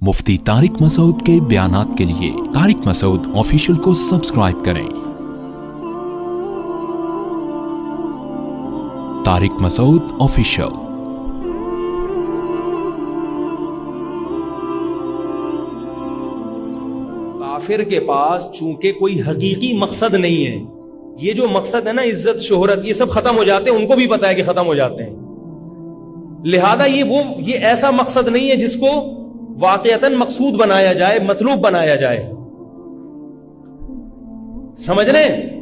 مفتی طارق مسعود کے بیانات کے لیے طارق مسعود آفیشیل کو سبسکرائب کریں۔ طارق مسعود آفیشیل۔ کافر کے پاس چونکہ کوئی حقیقی مقصد نہیں ہے، یہ جو مقصد ہے نا عزت شہرت، یہ سب ختم ہو جاتے ہیں، ان کو بھی پتا ہے کہ ختم ہو جاتے ہیں، لہذا یہ ایسا مقصد نہیں ہے جس کو واقعتاً مقصود بنایا جائے، مطلوب بنایا جائے۔ سمجھ رہے ہیں؟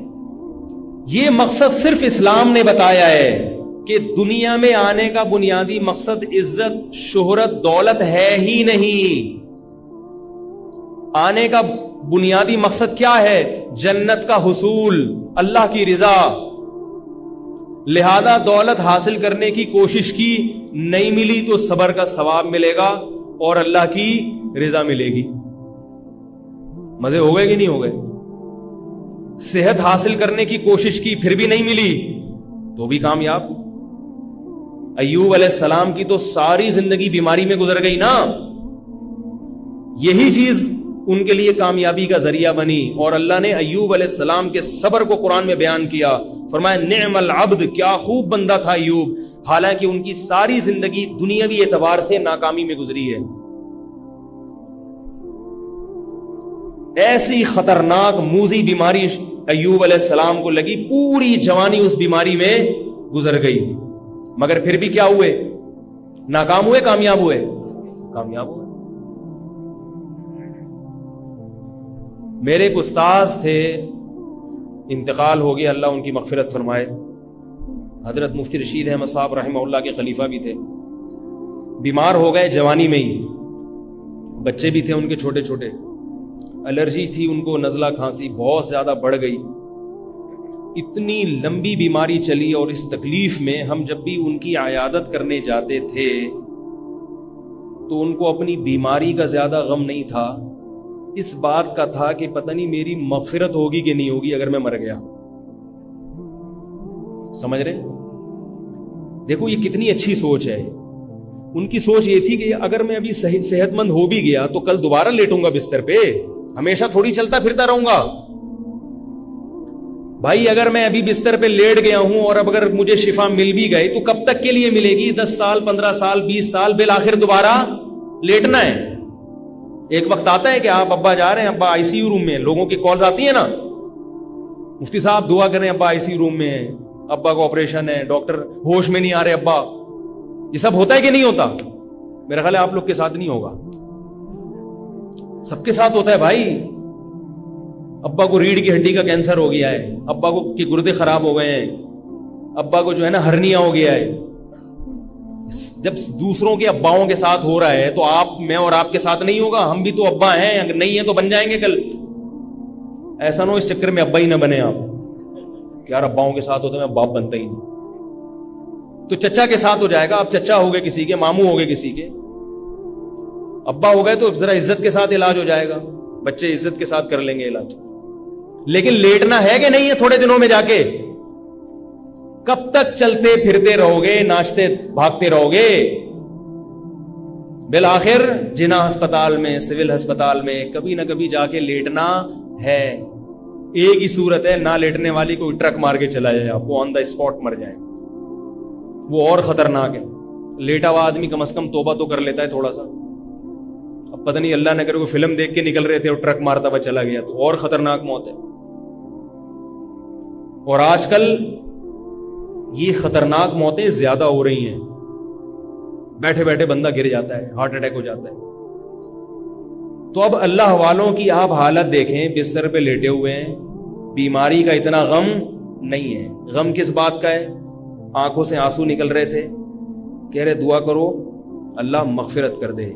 یہ مقصد صرف اسلام نے بتایا ہے کہ دنیا میں آنے کا بنیادی مقصد عزت شہرت دولت ہے ہی نہیں۔ آنے کا بنیادی مقصد کیا ہے؟ جنت کا حصول، اللہ کی رضا۔ لہذا دولت حاصل کرنے کی کوشش کی، نہیں ملی تو صبر کا ثواب ملے گا اور اللہ کی رضا ملے گی۔ مزے ہو گئے کہ نہیں ہو گئے؟ صحت حاصل کرنے کی کوشش کی، پھر بھی نہیں ملی تو بھی کامیاب۔ ایوب علیہ السلام کی تو ساری زندگی بیماری میں گزر گئی نا، یہی چیز ان کے لیے کامیابی کا ذریعہ بنی، اور اللہ نے ایوب علیہ السلام کے صبر کو قرآن میں بیان کیا، فرمایا نعم العبد، کیا خوب بندہ تھا ایوب، حالانکہ ان کی ساری زندگی دنیاوی اعتبار سے ناکامی میں گزری ہے۔ ایسی خطرناک موذی بیماری ایوب علیہ السلام کو لگی، پوری جوانی اس بیماری میں گزر گئی، مگر پھر بھی کیا ہوئے؟ ناکام ہوئے، کامیاب ہوئے؟ کامیاب ہوئے۔ میرے ایک استاذ تھے، انتقال ہو گیا، اللہ ان کی مغفرت فرمائے، حضرت مفتی رشید احمد صاحب رحمہ اللہ کے خلیفہ بھی تھے۔ بیمار ہو گئے جوانی میں ہی، بچے بھی تھے ان کے چھوٹے چھوٹے، الرجی تھی ان کو، نزلہ کھانسی بہت زیادہ بڑھ گئی، اتنی لمبی بیماری چلی، اور اس تکلیف میں ہم جب بھی ان کی عیادت کرنے جاتے تھے تو ان کو اپنی بیماری کا زیادہ غم نہیں تھا، اس بات کا تھا کہ پتہ نہیں میری مغفرت ہوگی کہ نہیں ہوگی اگر میں مر گیا۔ سمجھ رہے؟ دیکھو یہ کتنی اچھی سوچ ہے۔ ان کی سوچ یہ تھی کہ اگر میں ابھی صحت مند ہو بھی گیا تو کل دوبارہ لیٹوں گا بستر پہ، ہمیشہ تھوڑی چلتا پھرتا رہوں گا۔ بھائی اگر میں ابھی بستر پہ لیٹ گیا ہوں اور اب اگر مجھے شفا مل بھی گئی تو کب تک کے لیے ملے گی؟ 10 سال 15 سال 20 سال، بالآخر دوبارہ لیٹنا ہے۔ ایک وقت آتا ہے کہ آپ ابا جا رہے ہیں، ابا آئی سی یو روم میں، لوگوں کی کالز آتی ہیں نا، مفتی صاحب دعا کریں ابا آئی سی یو روم میں ہے، ابا کو آپریشن ہے، ڈاکٹر ہوش میں نہیں آ رہے ابا۔ یہ سب ہوتا ہے کہ نہیں ہوتا؟ میرا خیال ہے آپ لوگ کے ساتھ نہیں ہوگا، سب کے ساتھ ہوتا ہے بھائی۔ ابا کو ریڑھ کی ہڈی کا کینسر ہو گیا ہے، ابا کو کے گردے خراب ہو گئے ہیں، ابا کو جو ہے نا ہرنیا ہو گیا ہے۔ جب دوسروں کے اباؤں کے ساتھ ہو رہا ہے تو آپ میں اور آپ کے ساتھ نہیں ہوگا؟ ہم بھی تو ابا ہیں، اگر نہیں ہیں تو بن جائیں گے کل۔ ایسا نہ ہو اس چکر میں ابا ہی نہ بنے آپ کہ یار اباؤں کے ساتھ ہوتا ہے میں باپ بنتا ہی نہیں، تو چچا کے ساتھ ہو جائے گا۔ آپ چچا ہو گئے کسی کے، ماموں ہو گئے کسی کے، ابا ہو گئے تو ذرا عزت کے ساتھ علاج ہو جائے گا، بچے عزت کے ساتھ کر لیں گے علاج۔ لیکن لیٹنا ہے کہ نہیں ہے تھوڑے دنوں میں جا کے؟ کب تک چلتے پھرتے رہو گے، ناچتے بھاگتے رہو گے؟ بالآخر جنا ہسپتال میں، سول ہسپتال میں کبھی نہ کبھی جا کے لیٹنا ہے۔ ایک ہی صورت ہے، نہ لیٹنے والی کوئی ٹرک مار کے چلا جائے، آپ کو آن دا اسپاٹ مر جائے، وہ اور خطرناک ہے۔ لیٹا ہوا آدمی کم از کم توبہ تو کر لیتا ہے تھوڑا سا، اب پتہ نہیں اللہ نے اگر وہ فلم دیکھ کے نکل رہے تھے اور ٹرک مارتا ہوا چلا گیا تو اور خطرناک موت ہے۔ اور آج کل یہ خطرناک موتیں زیادہ ہو رہی ہیں، بیٹھے بیٹھے بندہ گر جاتا ہے، ہارٹ اٹیک ہو جاتا ہے۔ تو اب اللہ والوں کی آپ حالت دیکھیں، بستر پہ لیٹے ہوئے ہیں، بیماری کا اتنا غم نہیں ہے۔ غم کس بات کا ہے؟ آنکھوں سے آنسو نکل رہے تھے، کہہ رہے دعا کرو اللہ مغفرت کر دے،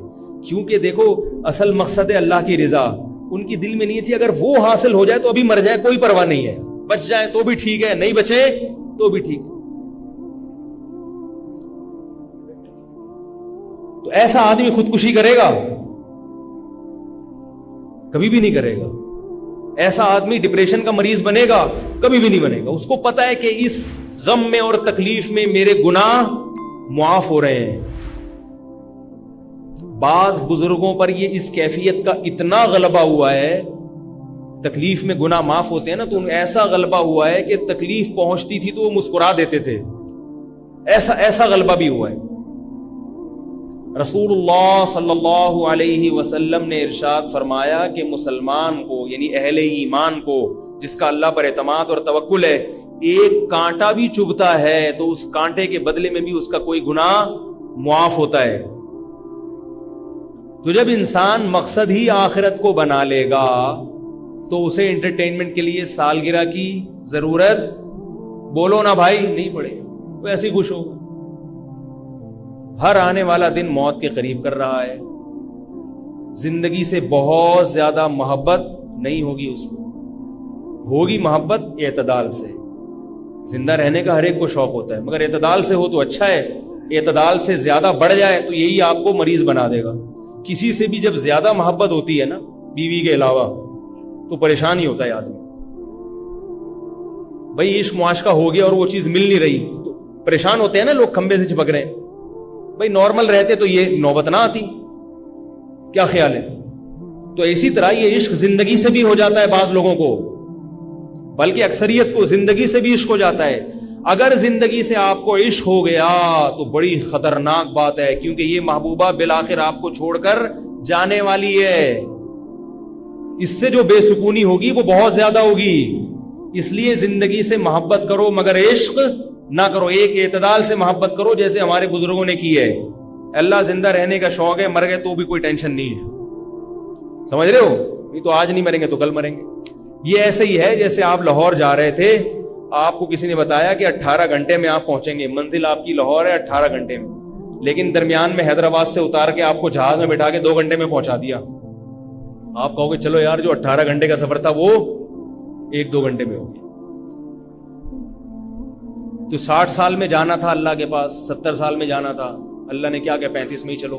کیونکہ دیکھو اصل مقصد ہے اللہ کی رضا۔ ان کی دل میں نہیں تھی اگر وہ حاصل ہو جائے تو ابھی مر جائے کوئی پرواہ نہیں ہے، بچ جائے تو بھی ٹھیک ہے، نہیں بچے تو بھی ٹھیک ہے۔ تو ایسا آدمی خودکشی کرے گا؟ کبھی بھی نہیں کرے گا۔ ایسا آدمی ڈپریشن کا مریض بنے گا؟ کبھی بھی نہیں بنے گا۔ اس کو پتا ہے کہ اس غم میں اور تکلیف میں میرے گناہ معاف ہو رہے ہیں۔ بعض بزرگوں پر یہ اس کیفیت کا اتنا غلبہ ہوا ہے، تکلیف میں گناہ معاف ہوتے ہیں نا، تو ایسا غلبہ ہوا ہے کہ تکلیف پہنچتی تھی تو وہ مسکرا دیتے تھے، ایسا غلبہ بھی ہوا ہے۔ رسول اللہ صلی اللہ علیہ وسلم نے ارشاد فرمایا کہ مسلمان کو، یعنی اہل ایمان کو جس کا اللہ پر اعتماد اور توکل ہے، ایک کانٹا بھی چبھتا ہے تو اس کانٹے کے بدلے میں بھی اس کا کوئی گناہ معاف ہوتا ہے۔ تو جب انسان مقصد ہی آخرت کو بنا لے گا تو اسے انٹرٹینمنٹ کے لیے سالگرہ کی ضرورت، بولو نا بھائی، نہیں پڑے، وہ ایسے ہی خوش ہوگا۔ ہر آنے والا دن موت کے قریب کر رہا ہے، زندگی سے بہت زیادہ محبت نہیں ہوگی اس کو، ہوگی محبت اعتدال سے۔ زندہ رہنے کا ہر ایک کو شوق ہوتا ہے، مگر اعتدال سے ہو تو اچھا ہے، اعتدال سے زیادہ بڑھ جائے تو یہی آپ کو مریض بنا دے گا۔ کسی سے بھی جب زیادہ محبت ہوتی ہے نا بیوی کے علاوہ تو پریشان ہی ہوتا ہے آدمی۔ بھائی عشق معاشقہ ہو گیا اور وہ چیز مل نہیں رہی تو پریشان ہوتے ہیں نا لوگ، کھمبے سے چپک رہے ہیں۔ بھائی نارمل رہتے تو یہ نوبت نہ آتی، کیا خیال ہے؟ تو اسی طرح یہ عشق زندگی سے بھی ہو جاتا ہے بعض لوگوں کو، بلکہ اکثریت کو زندگی سے بھی عشق ہو جاتا ہے۔ اگر زندگی سے آپ کو عشق ہو گیا تو بڑی خطرناک بات ہے، کیونکہ یہ محبوبہ بالآخر آپ کو چھوڑ کر جانے والی ہے۔ اس سے جو بے سکونی ہوگی وہ بہت زیادہ ہوگی، اس لیے زندگی سے محبت کرو مگر عشق نہ کرو، ایک اعتدال سے محبت کرو جیسے ہمارے بزرگوں نے کی ہے۔ اللہ زندہ رہنے کا شوق ہے، مر گئے تو بھی کوئی ٹینشن نہیں ہے، سمجھ رہے ہو؟ نہیں تو آج نہیں مریں گے تو کل مریں گے۔ یہ ایسے ہی ہے جیسے آپ لاہور جا رہے تھے، آپ کو کسی نے بتایا کہ 18 گھنٹے میں آپ پہنچیں گے، منزل آپ کی لاہور ہے 18 گھنٹے میں، لیکن درمیان میں حیدرآباد سے اتار کے آپ کو جہاز میں بٹھا کے 2 گھنٹے میں پہنچا دیا۔ آپ کہو گے چلو یار جو 18 گھنٹے کا سفر تھا وہ 1-2 گھنٹے میں ہو گیا۔ تو 60 سال میں جانا تھا اللہ کے پاس، 70 سال میں جانا تھا، اللہ نے کیا کہ 35 میں ہی چلو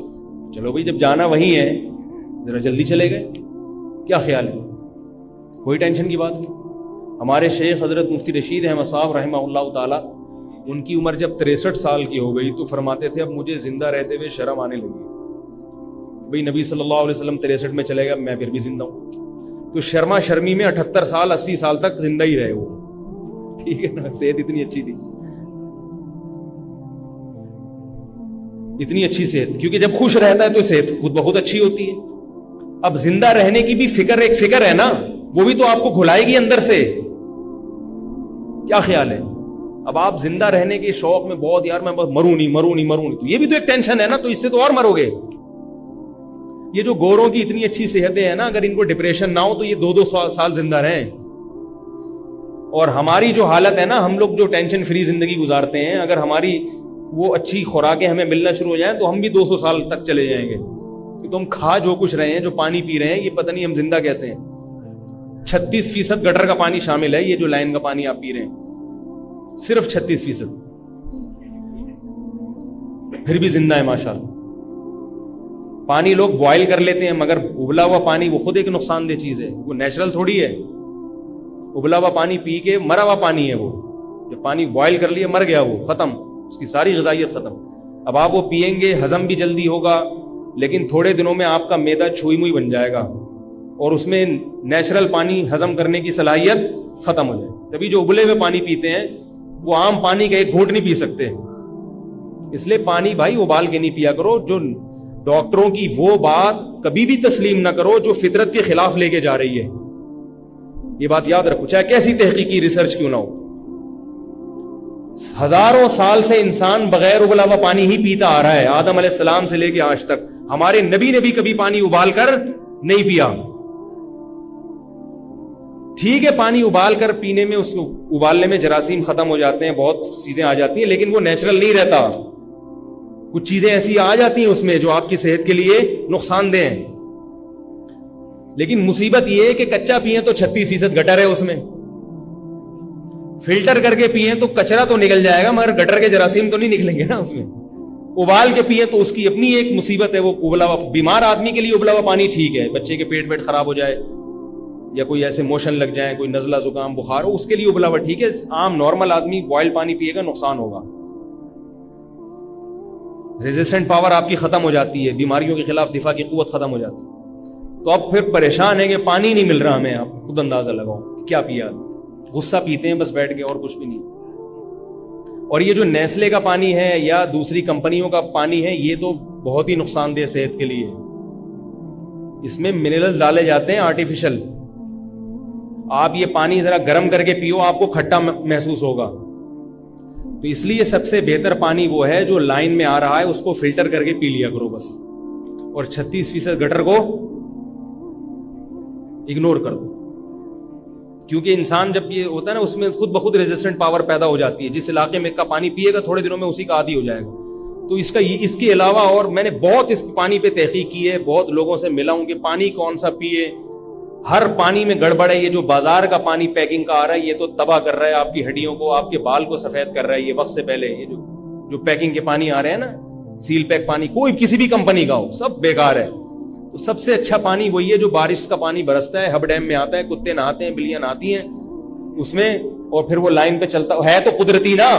بھائی، جب جانا وہی ہے ذرا جلدی چلے گئے، کیا خیال ہے؟ کوئی ٹینشن کی بات نہیں۔ ہمارے شیخ حضرت مفتی رشید احمد صاحب رحمہ اللہ تعالی، ان کی عمر جب 63 سال کی ہو گئی تو فرماتے تھے اب مجھے زندہ رہتے ہوئے شرم آنے لگی، بھئی نبی صلی اللہ علیہ وسلم 63 میں چلے گا، میں پھر بھی زندہ ہوں۔ تو شرما شرمی میں 78 سال 80 سال تک زندہ ہی رہے وہ، ٹھیک ہے نا؟ صحت اتنی اچھی تھی، اتنی اچھی صحت، کیونکہ جب خوش رہتا ہے تو صحت خود بخود اچھی ہوتی ہے۔ اب زندہ رہنے کی بھی فکر ایک فکر ہے نا، وہ بھی تو آپ کو گھلائے گی اندر سے، کیا خیال ہے؟ اب آپ زندہ رہنے کے شوق میں بہت یار میں بس مروں نہیں، تو یہ بھی تو ایک ٹینشن ہے نا، تو اس سے تو اور مرو گے۔ یہ جو گوروں کی اتنی اچھی صحتیں ہیں نا، اگر ان کو ڈپریشن نہ ہو تو یہ 2-2 سال زندہ رہیں، اور ہماری جو حالت ہے نا، ہم لوگ جو ٹینشن فری زندگی گزارتے ہیں، اگر ہماری وہ اچھی خوراکیں ہمیں ملنا شروع ہو جائیں تو ہم بھی 200 سال تک چلے جائیں گے، کہ تم کھا جو کچھ رہے ہیں، جو پانی پی رہے ہیں، یہ پتہ نہیں ہم زندہ کیسے ہیں۔ 36% گٹر کا پانی شامل ہے، یہ جو لائن کا پانی آپ پی رہے ہیں، صرف 36%، پھر بھی زندہ ہے ماشاءاللہ۔ پانی لوگ بوائل کر لیتے ہیں، مگر ابلا ہوا پانی وہ خود ایک نقصان دہ چیز ہے، وہ نیچرل تھوڑی ہے۔ ابلا ہوا پانی پی کے مرا ہوا پانی ہے وہ، جب پانی بوائل کر لیا مر گیا، وہ ختم، اس کی ساری غذائیت ختم۔ اب آپ وہ پیئیں گے، ہضم بھی جلدی ہوگا، لیکن تھوڑے دنوں میں آپ کا معدہ چھوئی موئی بن جائے گا، اور اس میں نیچرل پانی ہضم کرنے کی صلاحیت ختم ہو جائے۔ تبھی جو ابلے ہوئے پانی پیتے ہیں وہ عام پانی کا ایک گھونٹ نہیں پی سکتے، اس لیے پانی بھائی ابال کے نہیں پیا کرو۔ جو ڈاکٹروں کی وہ بات کبھی بھی تسلیم نہ کرو جو فطرت کے خلاف لے کے جا رہی ہے، یہ بات یاد رکھو، چاہے کیسی تحقیقی ریسرچ کیوں نہ ہو۔ ہزاروں سال سے انسان بغیر ابلا ہوا پانی ہی پیتا آ رہا ہے، آدم علیہ السلام سے لے کے آج تک۔ ہمارے نبی نے بھی کبھی پانی ابال کر نہیں پیا۔ ٹھیک ہے پانی ابال کر پینے میں، اس کو ابالنے میں جراثیم ختم ہو جاتے ہیں، بہت چیزیں آ جاتی ہیں، لیکن وہ نیچرل نہیں رہتا، کچھ چیزیں ایسی آ جاتی ہیں اس میں جو آپ کی صحت کے لیے نقصان دہ ہیں۔ لیکن مصیبت یہ ہے کہ کچا پیئیں تو 36% گٹر ہے اس میں، فلٹر کر کے پیئیں تو کچرا تو نکل جائے گا مگر گٹر کے جراثیم تو نہیں نکلیں گے نا اس میں۔ ابال کے پیئیں تو اس کی اپنی ایک مصیبت ہے، وہ ابلا ہوا، بیمار آدمی کے لیے ابلا ہوا پانی ٹھیک ہے، بچے کے پیٹ خراب ہو جائے یا کوئی ایسے موشن لگ جائے، کوئی نزلہ زکام بخار ہو، اس کے لیے ابلا ہوا ٹھیک ہے۔ عام نارمل آدمی بوائل پانی پیے گا نقصان ہوگا۔ ریزسٹنٹ پاور آپ کی ختم ہو جاتی ہے, بیماریوں کے خلاف دفاع کی قوت ختم ہو جاتی ہے. تو اب پھر پریشان ہیں کہ پانی نہیں مل رہا ہمیں. آپ خود اندازہ لگاؤ کیا پیا, غصہ پیتے ہیں بس بیٹھ کے, اور کچھ بھی نہیں. اور یہ جو نیسلے کا پانی ہے یا دوسری کمپنیوں کا پانی ہے, یہ تو بہت ہی نقصان دہ صحت کے لیے. اس میں منرل ڈالے جاتے ہیں آرٹیفیشل. آپ یہ پانی ذرا گرم کر کے پیو, آپ کو کھٹا محسوس ہوگا. تو اس لیے سب سے بہتر پانی وہ ہے جو لائن میں آ رہا ہے, اس کو فلٹر کر کے پی لیا کرو بس. اور 36% گٹر کو اگنور کر دو, کیونکہ انسان جب یہ ہوتا ہے نا, اس میں خود بخود ریزسٹنٹ پاور پیدا ہو جاتی ہے. جس علاقے میں کا پانی پیے گا تھوڑے دنوں میں اسی کا عادی ہو جائے گا. تو اس کے علاوہ, اور میں نے بہت اس پانی پہ تحقیق کی ہے, بہت لوگوں سے ملا ہوں کہ پانی کون سا پیے. ہر پانی میں گڑبڑ ہے. یہ جو بازار کا پانی پیکنگ کا آ رہا ہے, یہ تو تباہ کر رہا ہے آپ کی ہڈیوں کو, آپ کے بال کو سفید کر رہا ہے. یہ وقت سے پہلے یہ جو پیکنگ کے پانی آ رہے ہیں نا, سیل پیک پانی, کوئی کسی بھی کمپنی کا ہو, سب بیکار ہے. تو سب سے اچھا پانی وہی ہے جو بارش کا پانی برستا ہے, ہب ڈیم میں آتا ہے, کتے نہاتے ہیں, بلیاں نہاتی ہیں اس میں, اور پھر وہ لائن پہ چلتا ہے. تو قدرتی نا,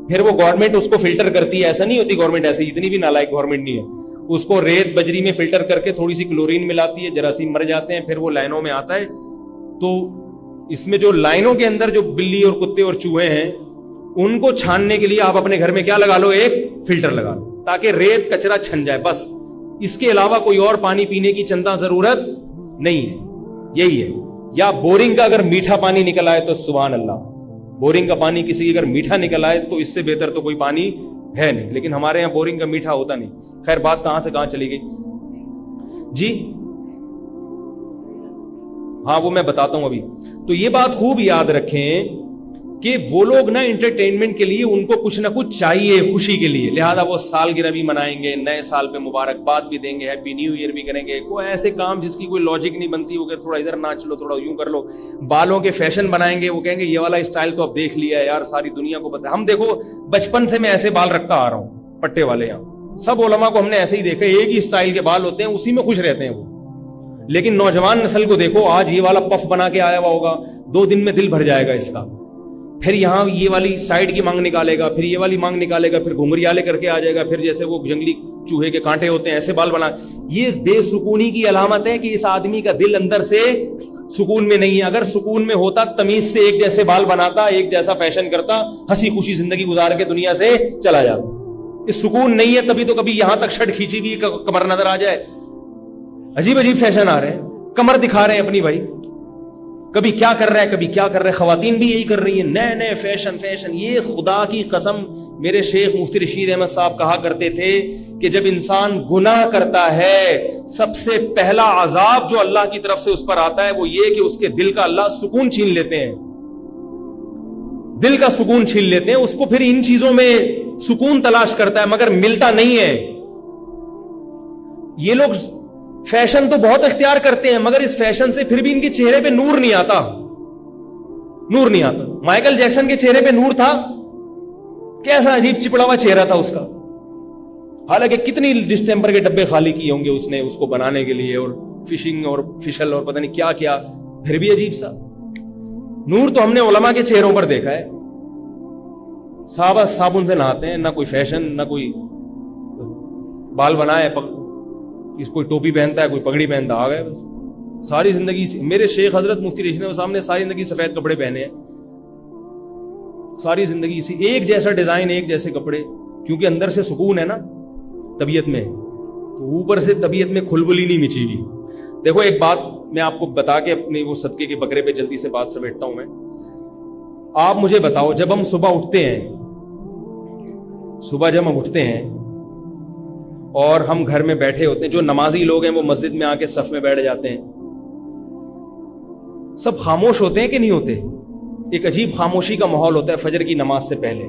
پھر وہ گورنمنٹ اس کو فلٹر کرتی ہے. ایسا نہیں ہوتی گورنمنٹ, ایسے اتنی بھی نالائق گورنمنٹ نہیں ہے. اس کو ریت بجری میں فلٹر کر کے تھوڑی سی کلورین ملاتی ہے, جراثیم مر جاتے ہیں, پھر وہ لائنوں میں آتا ہے. تو اس میں جو لائنوں کے اندر جو بلی اور کتے اور چوہے ہیں, ان کو چھاننے کے لیے آپ اپنے گھر میں کیا لگا لو, ایک فلٹر لگا لو, تاکہ ریت کچرا چھن جائے بس. اس کے علاوہ کوئی اور پانی پینے کی چندہ ضرورت نہیں ہے. یہی ہے. یا بورنگ کا اگر میٹھا پانی نکل آئے تو سبحان اللہ, بورنگ کا پانی کسی کی اگر میٹھا نکل آئے تو اس سے بہتر تو کوئی پانی ہے نہیں. لیکن ہمارے یہاں بورنگ کا میٹھا ہوتا نہیں. خیر, بات کہاں سے کہاں چلی گئی جی. ہاں وہ میں بتاتا ہوں ابھی. تو یہ بات خوب یاد رکھیں کہ وہ لوگ نا انٹرٹینمنٹ کے لیے ان کو کچھ نہ کچھ چاہیے خوشی کے لیے, لہذا وہ سالگرہ بھی منائیں گے, نئے سال پہ مبارکباد بھی دیں گے, ہیپی نیو ایئر بھی کریں گے. کوئی ایسے کام جس کی کوئی لاجک نہیں بنتی, وہ کہ تھوڑا ادھر ناچ لو, تھوڑا یوں کر لو. بالوں کے فیشن بنائیں گے, وہ کہیں گے یہ والا اسٹائل تو اب دیکھ لیا ہے یار, ساری دنیا کو پتا. ہم دیکھو بچپن سے میں ایسے بال رکھتا آ رہا ہوں, پٹے والے. یہاں سب علماء کو ہم نے ایسے ہی دیکھا, ایک ہی اسٹائل کے بال ہوتے ہیں, اسی میں خوش رہتے ہیں وہ. لیکن نوجوان نسل کو دیکھو, آج یہ والا پف بنا کے آیا ہوا ہوگا, 2 دن میں دل بھر جائے گا اس کا. پھر یہاں یہ والی سائڈ کی مانگ نکالے گا, پھر یہ والی مانگ نکالے گا, پھر گھنگریالے کر کے آ جائے گا, پھر جیسے وہ جنگلی چوہے کے کانٹے ہوتے ہیں ایسے بال بنا. یہ بے سکونی کی علامت ہے کہ اس آدمی کا دل اندر سے سکون میں نہیں ہے. اگر سکون میں ہوتا, تمیز سے ایک جیسے بال بناتا, ایک جیسا فیشن کرتا, ہنسی خوشی زندگی گزار کے دنیا سے چلا جاتا. اس سکون نہیں ہے, تبھی تو کبھی یہاں تک شرٹ کھینچی ہوئی کمر نظر آ جائے. عجیب عجیب فیشن آ رہے ہیں, کمر دکھا رہے ہیں اپنی بھائی, کبھی کیا کر رہا ہے, کبھی کیا کر رہے ہیں. خواتین بھی یہی کر رہی ہیں, نئے نئے فیشن. یہ خدا کی قسم, میرے شیخ مفتی رشید احمد صاحب کہا کرتے تھے کہ جب انسان گناہ کرتا ہے, سب سے پہلا عذاب جو اللہ کی طرف سے اس پر آتا ہے وہ یہ کہ اس کے دل کا اللہ سکون چھین لیتے ہیں, دل کا سکون چھین لیتے ہیں. اس کو پھر ان چیزوں میں سکون تلاش کرتا ہے مگر ملتا نہیں ہے. یہ لوگ فیشن تو بہت اختیار کرتے ہیں, مگر اس فیشن سے پھر بھی ان کے چہرے پہ نور نہیں آتا, نور نہیں آتا. مائیکل جیکسن کے چہرے پہ نور تھا, کیسا عجیب چپڑا ہوا چہرہ تھا اس کا, حالانکہ کتنی ڈسٹمپر کے ڈبے خالی کیے ہوں گے اس نے اس کو بنانے کے لیے, اور فشنگ اور فشل اور پتہ نہیں کیا کیا, پھر بھی عجیب سا نور. تو ہم نے علماء کے چہروں پر دیکھا ہے, صحابہ صابن سے نہاتے ہیں, نہ کوئی فیشن, نہ کوئی بال بنائے, اس کوئی ٹوپی پہنتا ہے, کوئی پگڑی پہنتا, آ گئے بس. ساری زندگی میرے شیخ حضرت مفتی رشید احمد صاحب نے ساری زندگی سفید کپڑے پہنے ہیں, ساری زندگی اسی ایک جیسا ڈیزائن, ایک جیسے کپڑے, کیونکہ اندر سے سکون ہے نا طبیعت میں, تو اوپر سے طبیعت میں کھلبلی نہیں مچی ہوئی. دیکھو ایک بات میں آپ کو بتا کے اپنے وہ صدقے کے بکرے پہ جلدی سے بات سمیٹتا ہوں میں. آپ مجھے بتاؤ, جب ہم صبح اٹھتے ہیں, صبح جب ہم اٹھتے ہیں اور ہم گھر میں بیٹھے ہوتے ہیں, جو نمازی لوگ ہیں وہ مسجد میں آ کے صف میں بیٹھ جاتے ہیں, سب خاموش ہوتے ہیں کہ نہیں ہوتے؟ ایک عجیب خاموشی کا ماحول ہوتا ہے فجر کی نماز سے پہلے.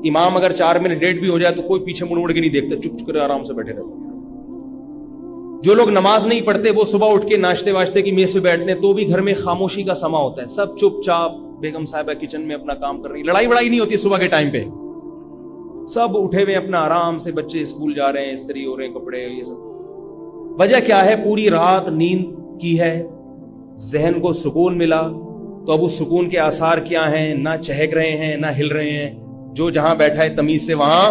امام اگر 4 منٹ لیٹ بھی ہو جائے تو کوئی پیچھے مڑ کے نہیں دیکھتا, چپ چپ کر آرام سے بیٹھے رہتے. جو لوگ نماز نہیں پڑھتے وہ صبح اٹھ کے ناشتے واشتے کی میز پہ بیٹھتے ہیں, تو بھی گھر میں خاموشی کا سما ہوتا ہے, سب چپ چاپ, بیگم صاحبہ کچن میں اپنا کام کر رہی, لڑائی وڑائی نہیں ہوتی صبح کے ٹائم پہ, سب اٹھے ہوئے اپنا آرام سے, بچے اسکول جا رہے ہیں, استری ہو رہے ہیں کپڑے, یہ سب. وجہ کیا ہے؟ پوری رات نیند کی ہے, ذہن کو سکون ملا, تو اب اس سکون کے آثار کیا ہیں؟ نہ چہک رہے ہیں, نہ ہل رہے ہیں, جو جہاں بیٹھا ہے تمیز سے وہاں